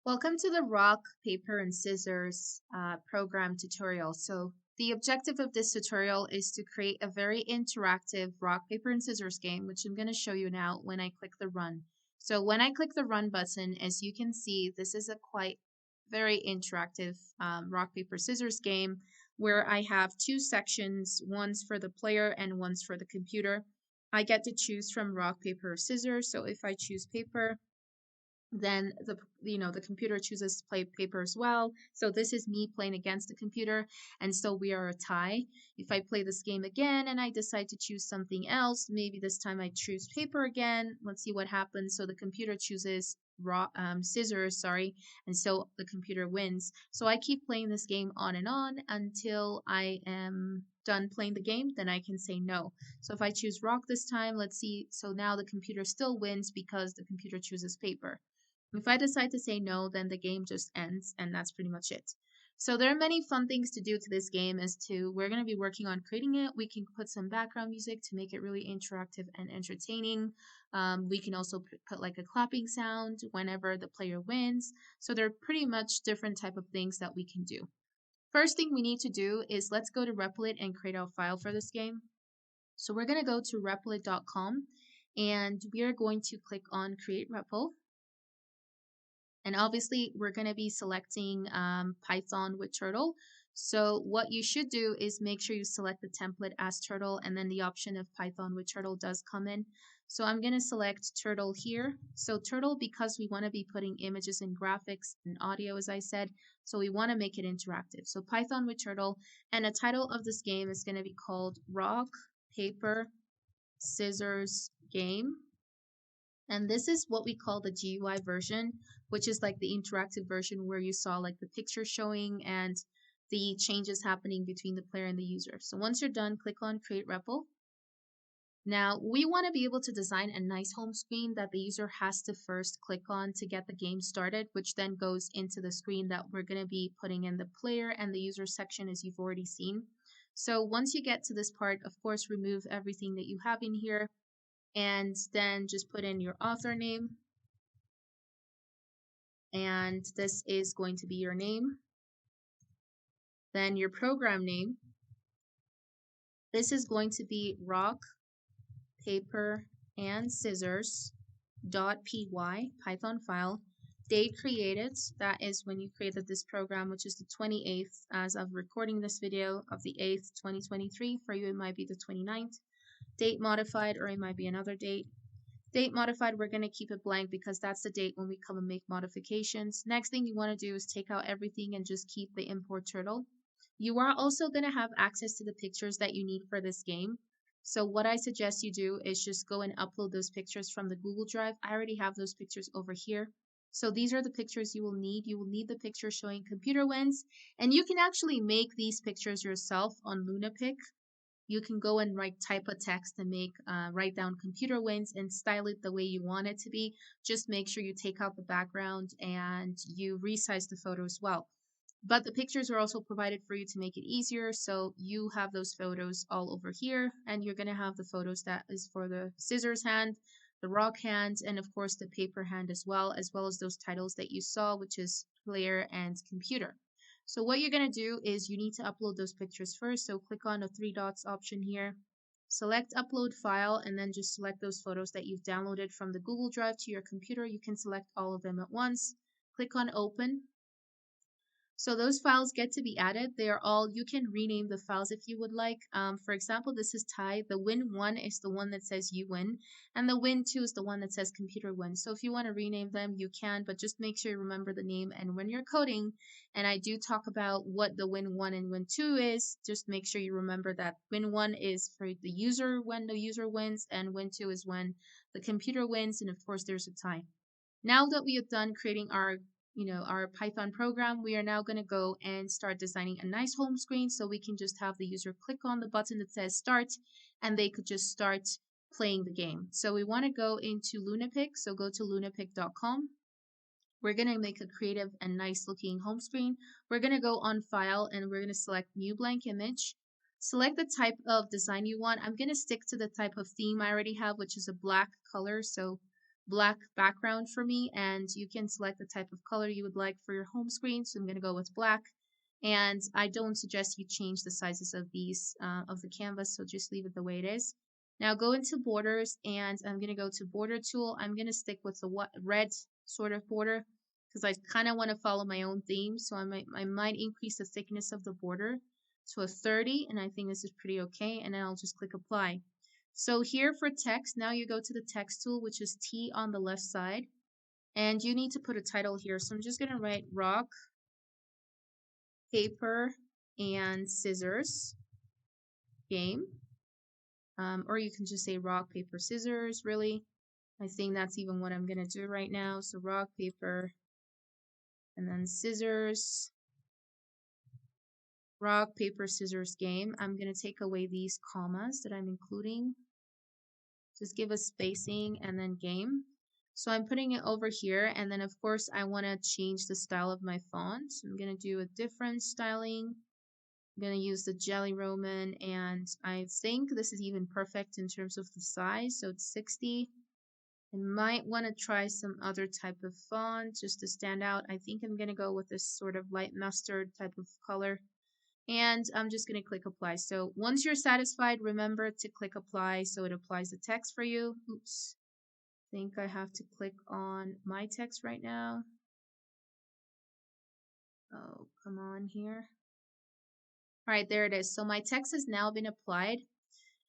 Welcome to the rock, paper, and scissors program tutorial. So the objective of this tutorial is to create a very interactive rock, paper, and scissors game, which I'm going to show you now when I click the run. So when I click the run button, as you can see, this is a quite very interactive rock, paper, scissors game where I have two sections, one's for the player and one's for the computer. I get to choose from rock, paper, or scissors. So if I choose paper, then the computer chooses to play paper as well. So this is me playing against the computer, and so we are a tie. If I play this game again and I decide to choose something else, maybe this time I choose paper again. Let's see what happens. So the computer chooses scissors, sorry, and so the computer wins. So I keep playing this game on and on until I am done playing the game. Then I can say no. So if I choose rock this time, let's see. So now the computer still wins because the computer chooses paper. If I decide to say no, then the game just ends, and that's pretty much it. So there are many fun things to do to this game we're going to be working on creating it. We can put some background music to make it really interactive and entertaining. We can also put like a clapping sound whenever the player wins. So there are pretty much different type of things that we can do. First thing we need to do is let's go to Repple and create our file for this game. So we're going to go to repple.com and we are going to click on create Repple. And obviously, we're going to be selecting Python with Turtle. So what you should do is make sure you select the template as Turtle, and then the option of Python with Turtle does come in. So I'm going to select Turtle here. So Turtle, because we want to be putting images and graphics and audio, as I said, so we want to make it interactive. So Python with Turtle, and the title of this game is going to be called Rock, Paper, Scissors Game. And this is what we call the GUI version, which is like the interactive version where you saw like the picture showing and the changes happening between the player and the user. So once you're done, click on Create Repl. Now, we want to be able to design a nice home screen that the user has to first click on to get the game started, which then goes into the screen that we're going to be putting in the player and the user section, as you've already seen. So once you get to this part, of course, remove everything that you have in here and then just put in your author name, and this is going to be your name. Then your program name, this is going to be rock, paper, and scissors .py Python file. Date created, that is when you created this program, which is the 28th as of recording this video of the 8th 2023. For you it might be the 29th. Date modified, or it might be another date. Date modified, we're going to keep it blank because that's the date when we come and make modifications. Next thing you want to do is take out everything and just keep the import turtle. You are also going to have access to the pictures that you need for this game. So what I suggest you do is just go and upload those pictures from the Google Drive. I already have those pictures over here. So these are the pictures you will need. You will need the picture showing computer wins, and you can actually make these pictures yourself on LunaPic. You can go and type a text and write down computer wins and style it the way you want it to be. Just make sure you take out the background and you resize the photo as well. But the pictures are also provided for you to make it easier. So you have those photos all over here, and you're going to have the photos that is for the scissors hand, the rock hand, and of course the paper hand as well as those titles that you saw, which is player and computer. So what you're going to do is you need to upload those pictures first. So click on the three dots option here, select upload file, and then just select those photos that you've downloaded from the Google Drive to your computer. You can select all of them at once. Click on open. So those files get to be added. They are all, you can rename the files if you would like. For example, this is tie. The win 1 is the one that says you win, and the win 2 is the one that says computer win. So if you want to rename them, you can, but just make sure you remember the name. And when you're coding, and I do talk about what the win 1 and win 2 is, just make sure you remember that win 1 is for the user when the user wins, and win 2 is when the computer wins, and of course there's a tie. Now that we have done creating our Python program, we are now going to go and start designing a nice home screen so we can just have the user click on the button that says start and they could just start playing the game. So we want to go into LunaPic, so go to lunapic.com. We're going to make a creative and nice looking home screen. We're going to go on file and we're going to select new blank image. Select the type of design you want. I'm going to stick to the type of theme I already have, which is a black color. So black background for me, and you can select the type of color you would like for your home screen. So I'm going to go with black, and I don't suggest you change the sizes of these of the canvas, so just leave it the way it is. Now go into borders, and I'm going to go to border tool. I'm going to stick with the red sort of border because I kind of want to follow my own theme, so I might increase the thickness of the border to a 30, and I think this is pretty okay, and then I'll just click apply. So here for text, now you go to the text tool, which is T on the left side, and you need to put a title here. So I'm just going to write rock, paper, and scissors game. Or you can just say rock, paper, scissors, really. I think that's even what I'm going to do right now. So rock, paper, and then scissors. Rock, paper, scissors game. I'm going to take away these commas that I'm including. Just give a spacing and then game. So I'm putting it over here, and then of course I want to change the style of my font. So I'm going to do a different styling. I'm going to use the Jelly Roman, and I think this is even perfect in terms of the size. So it's 60. I might want to try some other type of font just to stand out. I think I'm going to go with this sort of light mustard type of color. And I'm just going to click apply. So once you're satisfied, remember to click apply so it applies the text for you. Oops. I think I have to click on my text right now. Oh, come on here. All right, there it is. So my text has now been applied.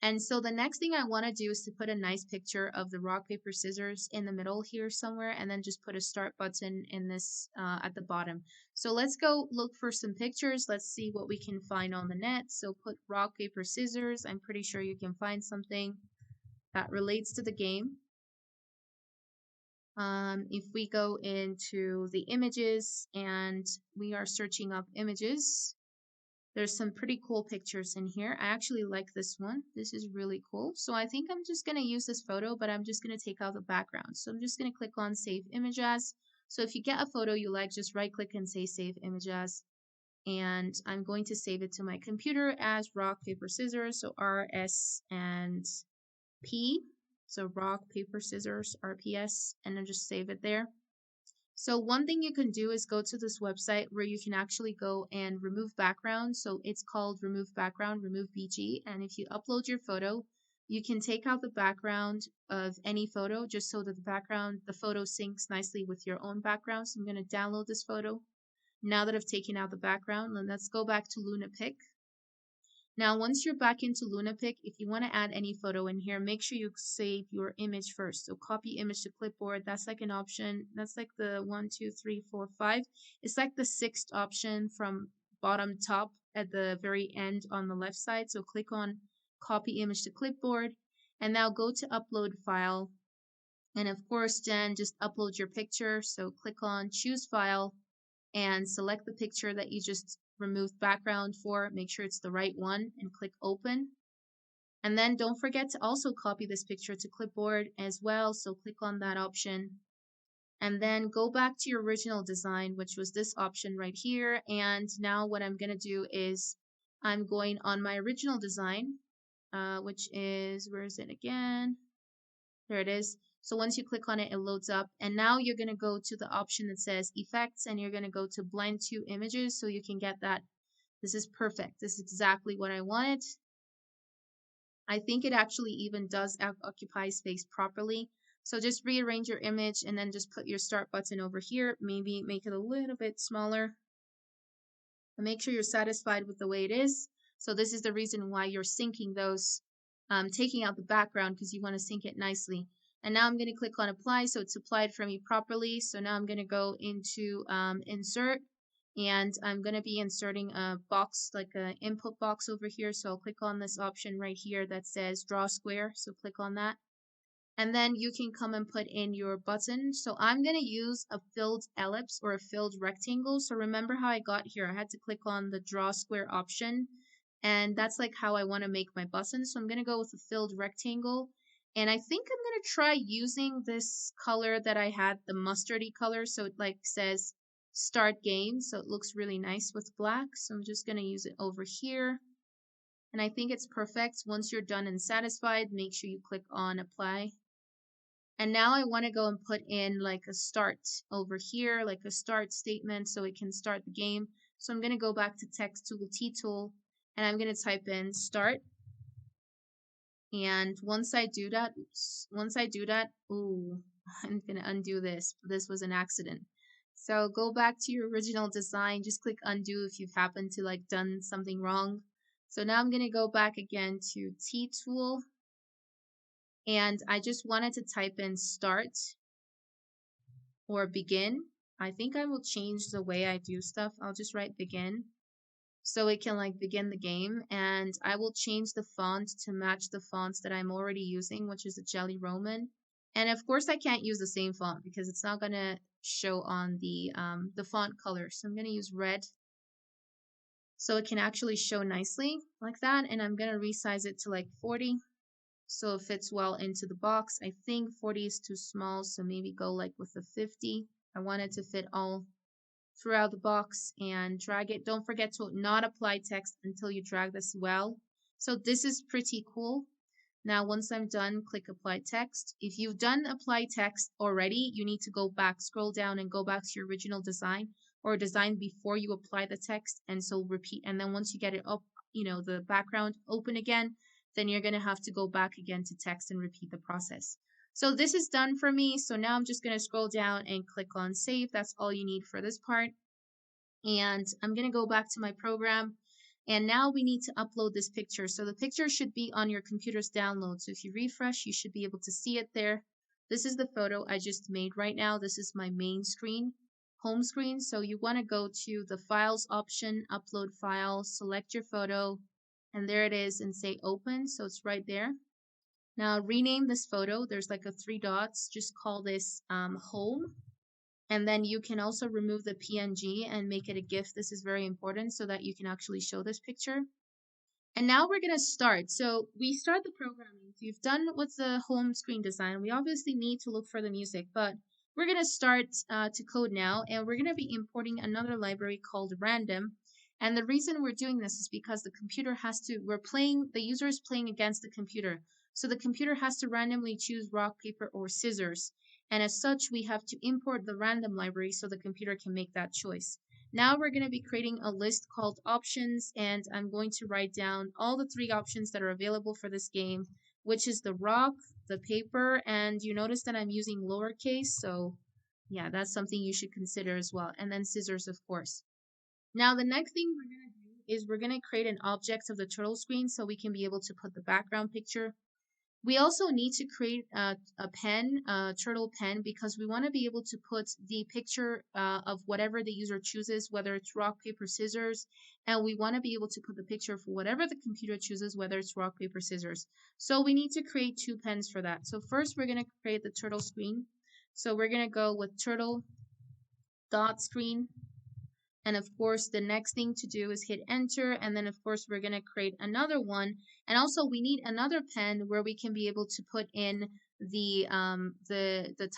And so the next thing I want to do is to put a nice picture of the rock, paper, scissors in the middle here somewhere, and then just put a start button in this at the bottom. So let's go look for some pictures. Let's see what we can find on the net. So put rock, paper, scissors. I'm pretty sure you can find something that relates to the game. If we go into the images and we are searching up images, there's some pretty cool pictures in here. I actually like this one. This is really cool. So I think I'm just going to use this photo, but I'm just going to take out the background. So I'm just going to click on Save Image As. So if you get a photo you like, just right click and say Save Image As. And I'm going to save it to my computer as rock, paper, scissors. So R, S, and P. So rock, paper, scissors, RPS, and then just save it there. So one thing you can do is go to this website where you can actually go and remove background. So it's called Remove Background, Remove BG. And if you upload your photo, you can take out the background of any photo just so that the photo syncs nicely with your own background. So I'm going to download this photo. Now that I've taken out the background, then let's go back to LunaPic. Now, once you're back into LunaPic, if you want to add any photo in here, make sure you save your image first. So copy image to clipboard. That's like an option. That's like the 1, 2, 3, 4, 5. It's like the 6th option from bottom top at the very end on the left side. So click on copy image to clipboard. And now go to upload file. And of course, then just upload your picture. So click on choose file and select the picture that you just removed background for. Make sure it's the right one and click open. And then don't forget to also copy this picture to clipboard as well. So click on that option and then go back to your original design, which was this option right here. And now what I'm going to do is I'm going on my original design, which is, where is it again? There it is. So once you click on it, it loads up. And now you're going to go to the option that says effects, and you're going to go to blend two images so you can get that. This is perfect. This is exactly what I wanted. I think it actually even does occupy space properly. So just rearrange your image and then just put your start button over here. Maybe make it a little bit smaller. And make sure you're satisfied with the way it is. So this is the reason why you're syncing those, taking out the background, because you want to sync it nicely. And now I'm going to click on apply, so it's applied for me properly. So now I'm going to go into insert, and I'm going to be inserting a box, like an input box over here. So I'll click on this option right here that says draw square. So click on that. And then you can come and put in your button. So I'm going to use a filled ellipse or a filled rectangle. So remember how I got here. I had to click on the draw square option. And that's like how I want to make my button. So I'm going to go with a filled rectangle. And I think I'm going to try using this color that I had, the mustardy color. So it like says start game. So it looks really nice with black. So I'm just going to use it over here. And I think it's perfect. Once you're done and satisfied, make sure you click on apply. And now I want to go and put in like a start over here, like a start statement so it can start the game. So I'm going to go back to text tool, T tool, and I'm going to type in start. And once I do that, ooh, I'm going to undo this. This was an accident. So go back to your original design, just click undo if you've happened to like done something wrong. So now I'm going to go back again to T tool, and I just wanted to type in start or begin. I think I will change the way I do stuff. I'll just write begin so it can like begin the game, and I will change the font to match the fonts that I'm already using, which is a Jelly Roman. And of course I can't use the same font because it's not gonna show on the font color. So I'm gonna use red so it can actually show nicely like that, and I'm gonna resize it to like 40 so it fits well into the box. I think 40 is too small, so maybe go like with a 50. I want it to fit all throughout the box, and drag it. Don't forget to not apply text until you drag this well. So this is pretty cool. Now, once I'm done, click apply text. If you've done apply text already, you need to go back, scroll down and go back to your original design or design before you apply the text. And so repeat. And then once you get it up, the background open again, then you're going to have to go back again to text and repeat the process. So this is done for me. So now I'm just going to scroll down and click on save. That's all you need for this part. And I'm going to go back to my program. And now we need to upload this picture. So the picture should be on your computer's download. So if you refresh, you should be able to see it there. This is the photo I just made right now. This is my main screen, home screen. So you want to go to the files option, upload file, select your photo, and there it is, and say open. So it's right there. Now rename this photo. There's like a 3 dots. Just call this home. And then you can also remove the PNG and make it a GIF. This is very important so that you can actually show this picture. And now we're going to start. So we start the programming. So you've done with the home screen design. We obviously need to look for the music, but we're going to start to code now. And we're going to be importing another library called random. And the reason we're doing this is because the computer has to, the user is playing against the computer. So the computer has to randomly choose rock, paper, or scissors. And as such, we have to import the random library so the computer can make that choice. Now we're going to be creating a list called options, and I'm going to write down all the 3 options that are available for this game, which is the rock, the paper, and you notice that I'm using lowercase, so yeah, that's something you should consider as well. And then scissors, of course. Now the next thing we're going to do is we're going to create an object of the turtle screen so we can be able to put the background picture. We also need to create a pen, a turtle pen, because we want to be able to put the picture of whatever the user chooses, whether it's rock, paper, scissors, and we want to be able to put the picture for whatever the computer chooses, whether it's rock, paper, scissors. So we need to create 2 pens for that. So first we're going to create the turtle screen. So we're going to go with turtle dot screen. And of course, the next thing to do is hit enter. And then of course, we're going to create another one. And also we need another pen where we can be able to put in the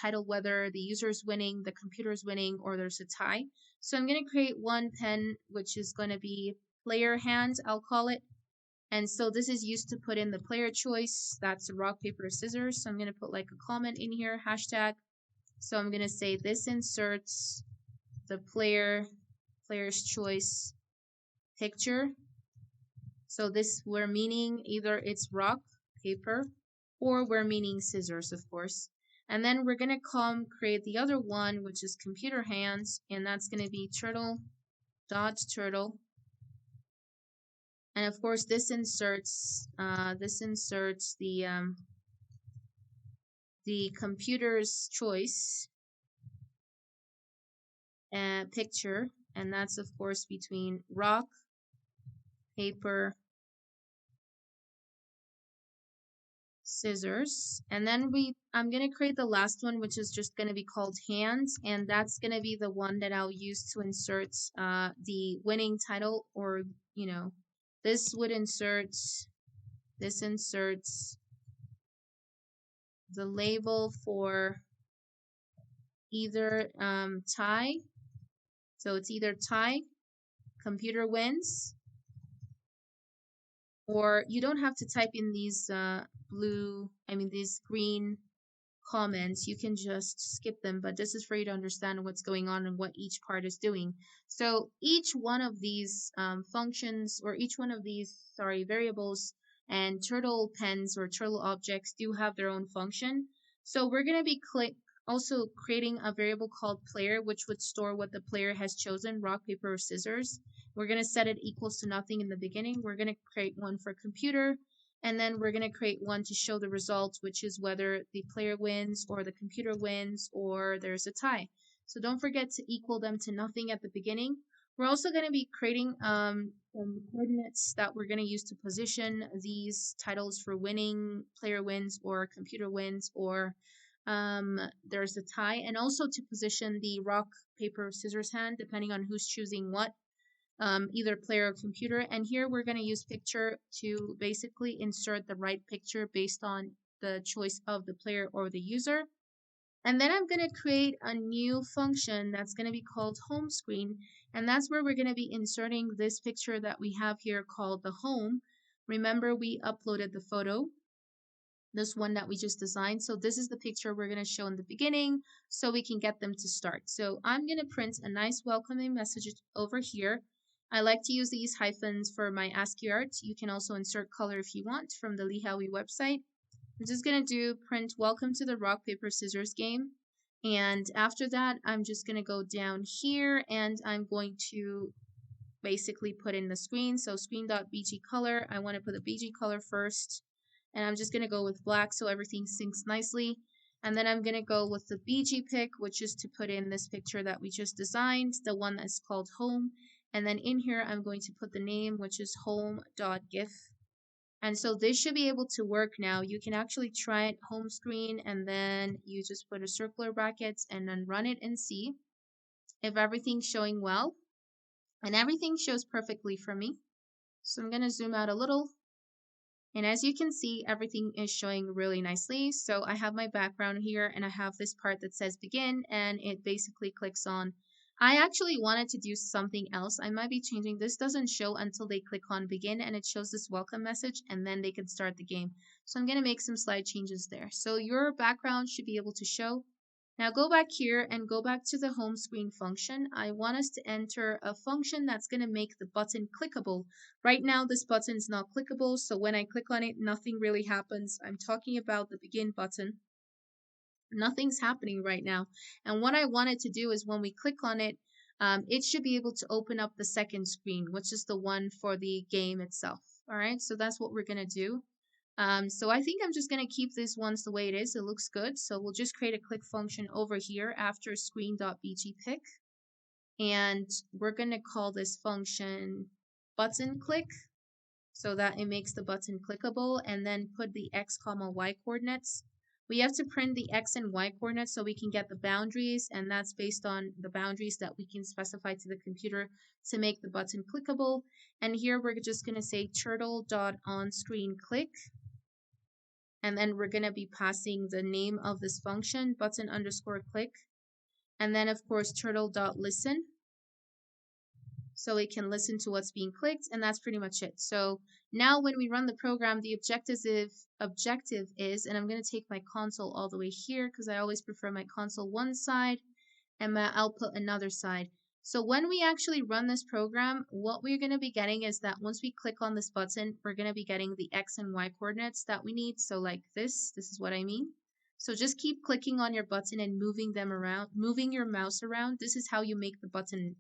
title, whether the user is winning, the computer is winning, or there's a tie. So I'm going to create one pen, which is going to be player hand, I'll call it. And so this is used to put in the player choice. That's rock, paper, scissors. So I'm going to put like a comment in here, hashtag. So I'm going to say this inserts the player's choice picture. So this we're meaning either it's rock, paper, or we're meaning scissors, of course. And then we're going to create the other one, which is computer hands, and that's going to be turtle dot turtle. And of course, this inserts the computer's choice picture, and that's of course between rock, paper, scissors. And then I'm going to create the last one, which is just going to be called hands, and that's going to be the one that I'll use to insert the winning title, or this inserts the label for either tie. So it's either tie, computer wins, or you don't have to type in these these green comments, you can just skip them, but this is for you to understand what's going on and what each part is doing. So each one of these functions, or each one of these, sorry, variables and turtle pens or turtle objects do have their own function. So we're going to be also creating a variable called player, which would store what the player has chosen, rock, paper, or scissors. We're going to set it equals to nothing in the beginning. We're going to create one for computer, and then we're going to create one to show the results, which is whether the player wins or the computer wins or there's a tie. So don't forget to equal them to nothing at the beginning. We're also going to be creating some coordinates that we're going to use to position these titles for winning, player wins, or computer wins, or there's a tie, and also to position the rock, paper, scissors hand, depending on who's choosing what, either player or computer. And here we're going to use picture to basically insert the right picture based on the choice of the player or the user. And then I'm going to create a new function that's going to be called home screen. And that's where we're going to be inserting this picture that we have here called the home. Remember, we uploaded the photo, this one that we just designed. So this is the picture we're going to show in the beginning so we can get them to start. So I'm going to print a nice welcoming message over here. I like to use these hyphens for my ASCII art. You can also insert color if you want from the Lihawi website. I'm just going to do print welcome to the rock, paper, scissors game. And after that, I'm just going to go down here and I'm going to basically put in the screen. So screen.bg color, I want to put the BG color first. And I'm just going to go with black so everything syncs nicely. And then I'm going to go with the BG pick, which is to put in this picture that we just designed, the one that's called home. And then in here, I'm going to put the name, which is home.gif. And so this should be able to work now. You can actually try it home screen, and then you just put a circular brackets and then run it and see if everything's showing well. And everything shows perfectly for me. So I'm going to zoom out a little. And as you can see, everything is showing really nicely. So I have my background here and I have this part that says begin, and it basically clicks on. I actually wanted to do something else. I might be changing. This doesn't show until they click on begin, and it shows this welcome message, and then they can start the game. So I'm going to make some slide changes there. So your background should be able to show. Now go back here and go back to the home screen function. I want us to enter a function that's going to make the button clickable. Right now this button is not clickable, so when I click on it, nothing really happens. I'm talking about the begin button. Nothing's happening right now. And what I wanted to do is when we click on it, it should be able to open up the second screen, which is the one for the game itself. All right, so that's what we're going to do. So I think I'm just going to keep this ones the way it is. It looks good. So we'll just create a click function over here after screen.bgpick. And we're going to call this function button click so that it makes the button clickable, and then put the x, y coordinates. We have to print the x and y coordinates so we can get the boundaries, and that's based on the boundaries that we can specify to the computer to make the button clickable. And here we're just going to say turtle.onScreenClick. And then we're going to be passing the name of this function, button_click. And then, of course, turtle.listen. So it can listen to what's being clicked, and that's pretty much it. So now when we run the program, the objective is, and I'm going to take my console all the way here because I always prefer my console one side and my output another side. So when we actually run this program, what we're going to be getting is that once we click on this button, we're going to be getting the x and y coordinates that we need. So like this is what I mean. So just keep clicking on your button and moving them around, moving your mouse around. This is how you make the button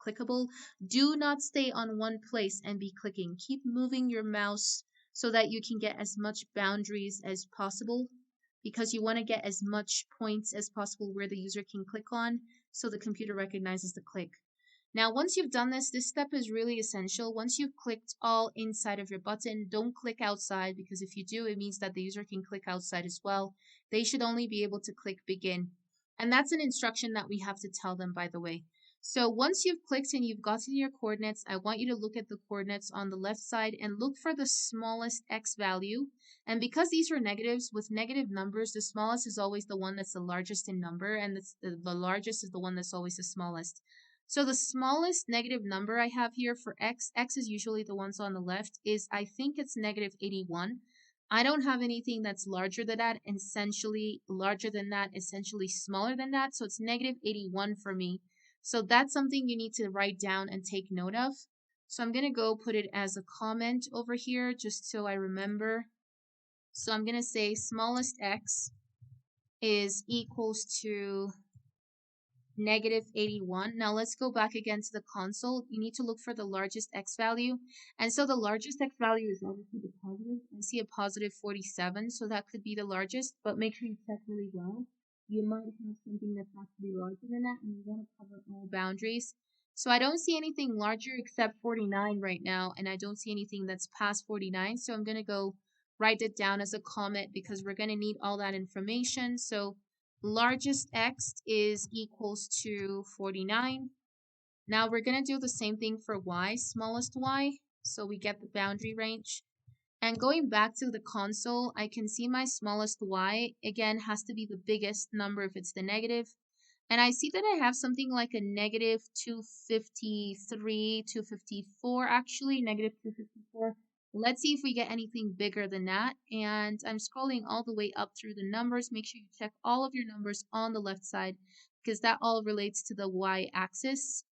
clickable. Do not stay on one place and be clicking. Keep moving your mouse so that you can get as much boundaries as possible, because you want to get as much points as possible where the user can click on so the computer recognizes the click. Now, once you've done this step is really essential. Once you've clicked all inside of your button, don't click outside, because if you do, it means that the user can click outside as well. They should only be able to click begin. And that's an instruction that we have to tell them, by the way. So once you've clicked and you've gotten your coordinates, I want you to look at the coordinates on the left side and look for the smallest x value. And because these are negatives, with negative numbers, the smallest is always the one that's the largest in number, and the largest is the one that's always the smallest. So the smallest negative number I have here for x is usually the ones on the left, is I think it's -81. I don't have anything that's larger than that, essentially larger than that, essentially smaller than that. So it's negative 81 for me. So that's something you need to write down and take note of. So I'm going to go put it as a comment over here just so I remember. So I'm going to say smallest x is equals to negative 81. Now let's go back again to the console. You need to look for the largest x value. And so the largest x value is obviously the positive. I see a positive 47, so that could be the largest, but make sure you check really well. You might have something that's actually larger than that, and you want to cover all boundaries. So I don't see anything larger except 49 right now, and I don't see anything that's past 49. So I'm going to go write it down as a comment because we're going to need all that information. So largest x is equals to 49. Now we're going to do the same thing for y, smallest y, so we get the boundary range. And going back to the console, I can see my smallest y, again, has to be the biggest number if it's the negative. And I see that I have something like a negative 253, 254 actually, negative 254. Let's see if we get anything bigger than that. And I'm scrolling all the way up through the numbers. Make sure you check all of your numbers on the left side because that all relates to the y-axis.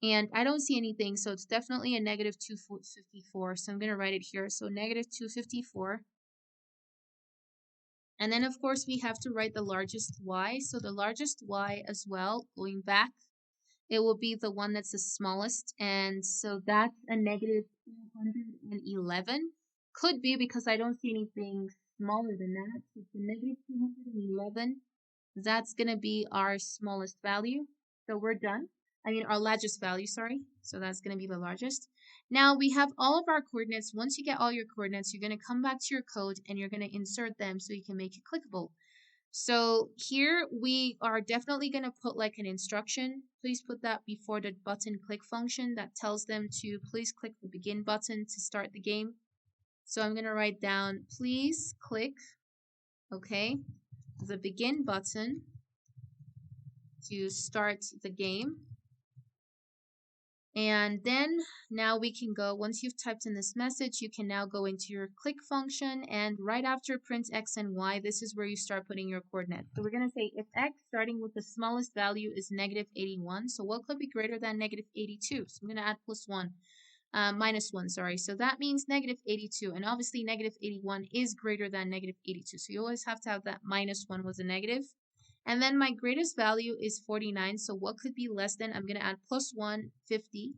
And I don't see anything, so it's definitely a negative 254. So I'm going to write it here. So negative 254. And then, of course, we have to write the largest y. So the largest y as well, going back, it will be the one that's the smallest. And so that's a negative 211. Could be because I don't see anything smaller than that. So it's a negative 211. That's going to be our smallest value. So we're done. I mean, our largest value, sorry. So that's going to be the largest. Now we have all of our coordinates. Once you get all your coordinates, you're going to come back to your code and you're going to insert them so you can make it clickable. So here we are definitely going to put like an instruction. Please put that before the button click function that tells them to please click the begin button to start the game. So I'm going to write down, please click, okay, the begin button to start the game. And then now we can go, once you've typed in this message, you can now go into your click function, and right after print x and y, this is where you start putting your coordinates. So we're going to say if x starting with the smallest value is negative 81, so what could be greater than negative 82? So I'm going to add minus 1, sorry. So that means negative 82, and obviously negative 81 is greater than negative 82. So you always have to have that minus 1 was a negative. And then my greatest value is 49. So what could be less than? I'm going to add plus 1, 50.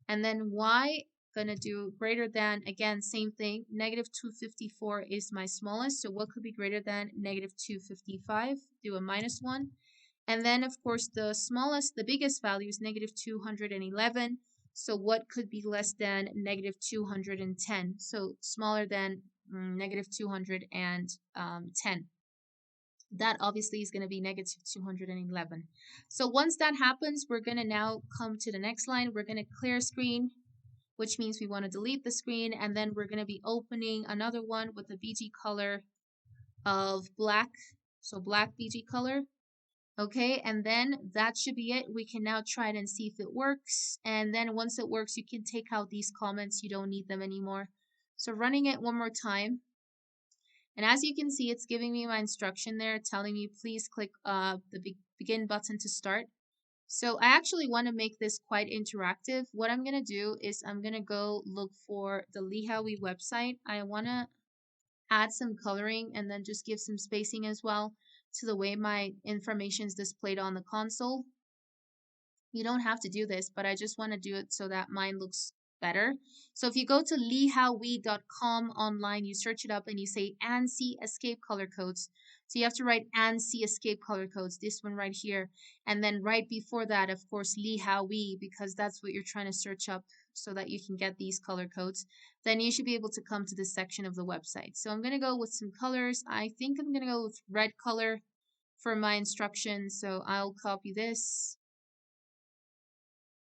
And then y, going to do greater than, again, same thing. Negative 254 is my smallest. So what could be greater than negative 255? Do a minus 1. And then, of course, the smallest, the biggest value is negative 211. So what could be less than negative 210? So smaller than negative 210. That obviously is going to be negative 211. So once that happens, we're going to now come to the next line. We're going to clear screen, which means we want to delete the screen. And then we're going to be opening another one with a BG color of black. So black BG color. Okay, and then that should be it. We can now try it and see if it works. And then once it works, you can take out these comments. You don't need them anymore. So running it one more time. And as you can see, it's giving me my instruction there, telling me please click the begin button to start. So I actually want to make this quite interactive. What I'm going to do is I'm going to go look for the GUI website. I want to add some coloring and then just give some spacing as well to the way my information is displayed on the console. You don't have to do this, but I just want to do it so that mine looks better. So if you go to lihawi.com online, you search it up and you say ANSI escape color codes. So you have to write ANSI escape color codes, this one right here. And then right before that, of course, lihawi, because that's what you're trying to search up so that you can get these color codes. Then you should be able to come to this section of the website. So I'm going to go with some colors. I think I'm going to go with red color for my instructions. So I'll copy this,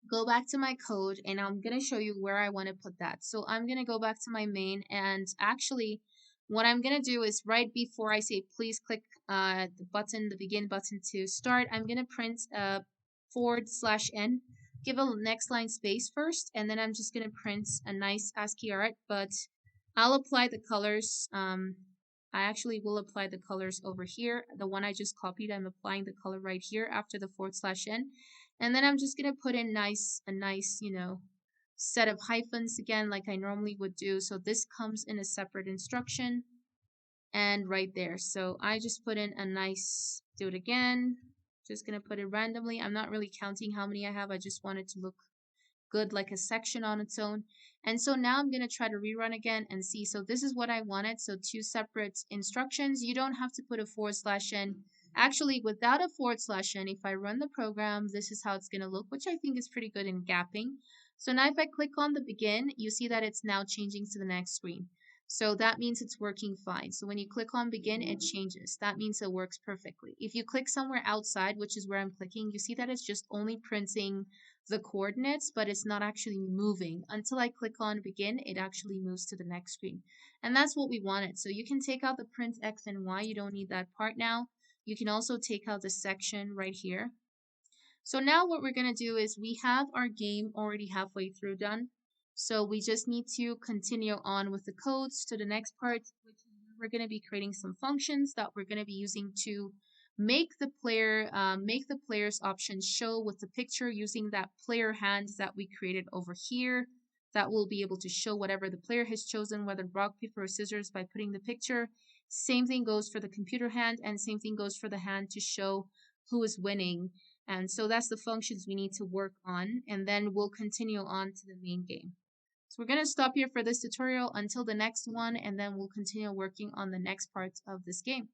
go back to my code, and I'm going to show you where I want to put that. So I'm going to go back to my main, and actually what I'm going to do is right before I say please click the begin button to start, I'm going to print /n, give a next line space first, and then I'm just going to print a nice ASCII art, but I'll apply the colors. I actually will apply the colors over here. The one I just copied, I'm applying the color right here after the /n. And then I'm just going to put in a nice, set of hyphens again, like I normally would do. So this comes in a separate instruction and right there. So I just put in a nice, do it again. Just going to put it randomly. I'm not really counting how many I have. I just want it to look good, like a section on its own. And so now I'm going to try to rerun again and see. So this is what I wanted. So two separate instructions. You don't have to put a /n. Actually, without a /n, if I run the program, this is how it's going to look, which I think is pretty good in gapping. So now if I click on the begin, you see that it's now changing to the next screen. So that means it's working fine. So when you click on begin, it changes. That means it works perfectly. If you click somewhere outside, which is where I'm clicking, you see that it's just only printing the coordinates, but it's not actually moving. Until I click on begin, it actually moves to the next screen. And that's what we wanted. So you can take out the print X and Y. You don't need that part now. You can also take out the section right here. So now what we're going to do is we have our game already halfway through done. So we just need to continue on with the codes to the next part, which is we're going to be creating some functions that we're going to be using to make the player's options show with the picture using that player hand that we created over here. That will be able to show whatever the player has chosen, whether rock, paper, or scissors, by putting the picture. Same thing goes for the computer hand, and same thing goes for the hand to show who is winning. And so that's the functions we need to work on, and then we'll continue on to the main game. So we're going to stop here for this tutorial until the next one, and then we'll continue working on the next parts of this game.